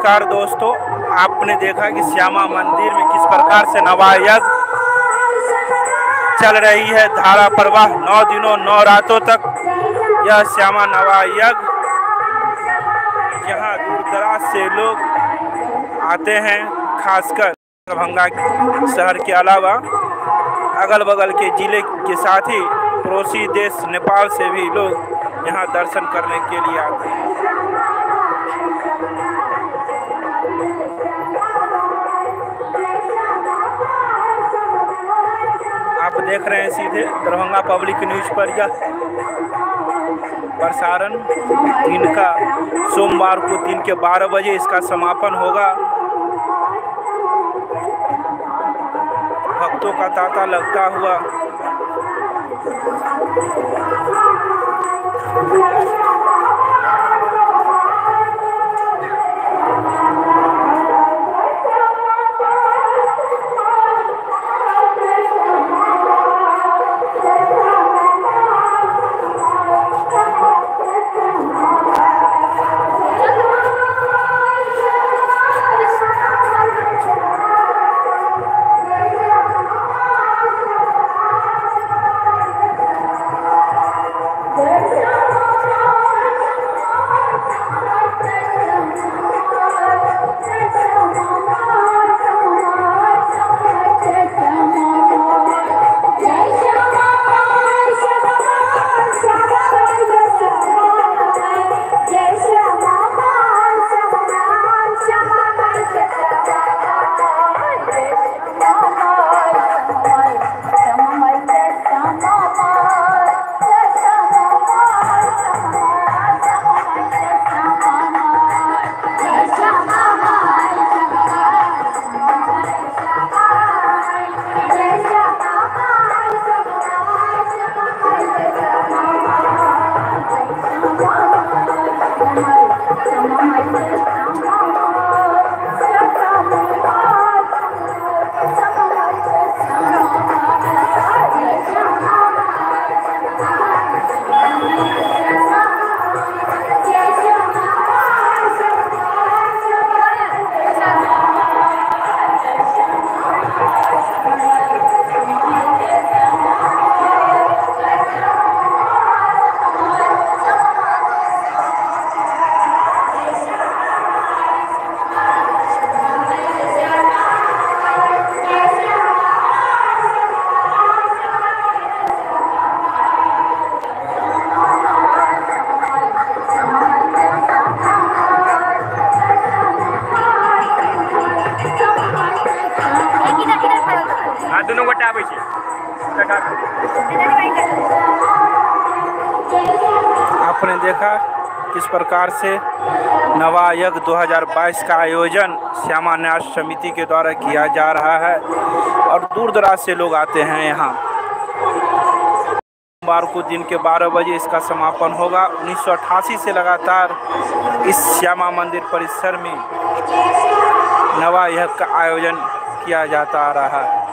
नमस्कार दोस्तों, आपने देखा कि श्यामा मंदिर में किस प्रकार से नवायज्ञ चल रही है। धारा प्रवाह 9 दिनों 9 रातों तक यह श्यामा नवायज्ञ, यहाँ दूर दराज से लोग आते हैं, खासकर दरभंगा शहर के अलावा अगल बगल के जिले के साथ ही पड़ोसी देश नेपाल से भी लोग यहाँ दर्शन करने के लिए आते हैं। आप देख रहे हैं सीधे दरभंगा पब्लिक न्यूज़ पर यह प्रसारण दिन का सोमवार को दिन के 12 बजे इसका समापन होगा। भक्तों का तांता लगता हुआ दोनों गोटा आबै छै। आपने देखा किस प्रकार से नवायज्ञ 2022 का आयोजन श्यामा न्यास समिति के द्वारा किया जा रहा है और दूर दराज से लोग आते हैं यहाँ। सोमवार को दिन के 12 बजे इसका समापन होगा। 1988 से लगातार इस श्यामा मंदिर परिसर में नवायज्ञ का आयोजन किया जाता आ रहा है।